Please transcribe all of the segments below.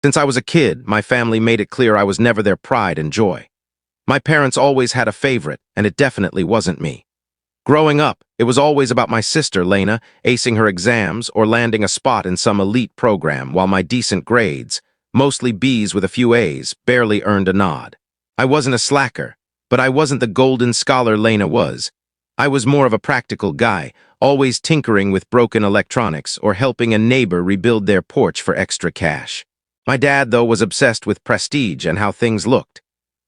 Since I was a kid, my family made it clear I was never their pride and joy. My parents always had a favorite, and it definitely wasn't me. Growing up, it was always about my sister, Lena, acing her exams or landing a spot in some elite program, while my decent grades, mostly B's with a few A's, barely earned a nod. I wasn't a slacker, but I wasn't the golden scholar Lena was. I was more of a practical guy, always tinkering with broken electronics or helping a neighbor rebuild their porch for extra cash. My dad, though, was obsessed with prestige and how things looked.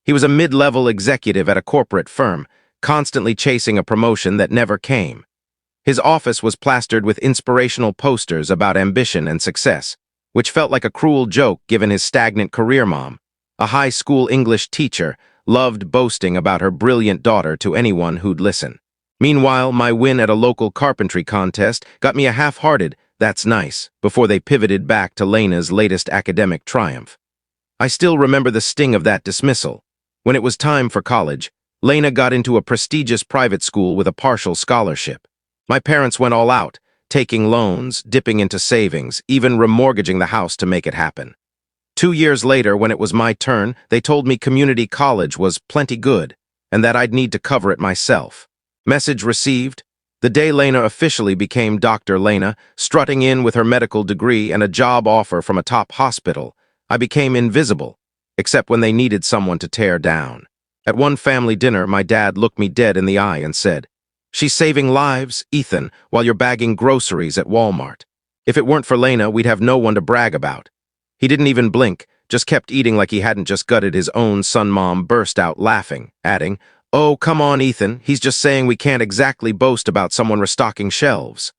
He was a mid-level executive at a corporate firm, constantly chasing a promotion that never came. His office was plastered with inspirational posters about ambition and success, which felt like a cruel joke given his stagnant career. Mom, a high school English teacher, loved boasting about her brilliant daughter to anyone who'd listen. Meanwhile, my win at a local carpentry contest got me a half-hearted "that's nice" before they pivoted back to Lena's latest academic triumph. I still remember the sting of that dismissal. When it was time for college, Lena got into a prestigious private school with a partial scholarship. My parents went all out, taking loans, dipping into savings, even remortgaging the house to make it happen. 2 years later, when it was my turn, they told me community college was plenty good and that I'd need to cover it myself. Message received. The day Lena officially became Dr. Lena, strutting in with her medical degree and a job offer from a top hospital, I became invisible, except when they needed someone to tear down. At one family dinner, my dad looked me dead in the eye and said, "She's saving lives, Ethan, while you're bagging groceries at Walmart. If it weren't for Lena, we'd have no one to brag about." He didn't even blink, just kept eating like he hadn't just gutted his own son. Mom burst out laughing, adding, "Oh, come on, Ethan, he's just saying we can't exactly boast about someone restocking shelves."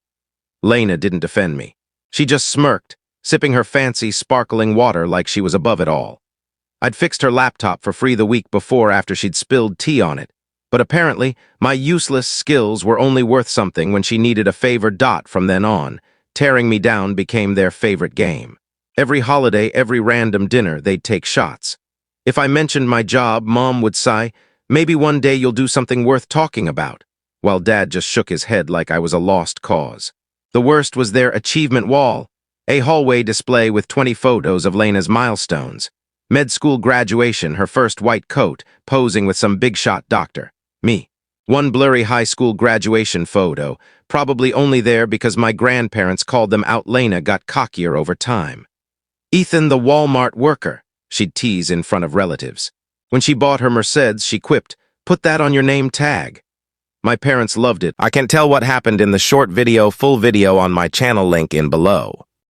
Lena didn't defend me. She just smirked, sipping her fancy, sparkling water like she was above it all. I'd fixed her laptop for free the week before after she'd spilled tea on it, but apparently my useless skills were only worth something when she needed a favor. From then on, tearing me down became their favorite game. Every holiday, every random dinner, they'd take shots. If I mentioned my job, Mom would sigh, "Maybe one day you'll do something worth talking about," while Dad just shook his head like I was a lost cause. The worst was their achievement wall, a hallway display with 20 photos of Lena's milestones. Med school graduation, her first white coat, posing with some big-shot doctor. Me. One blurry high school graduation photo, probably only there because my grandparents called them out. Lena got cockier over time. "Ethan, the Walmart worker," she'd tease in front of relatives. When she bought her Mercedes, she quipped, "Put that on your name tag." My parents loved it. I can tell what happened in the short video, full video on my channel link in below.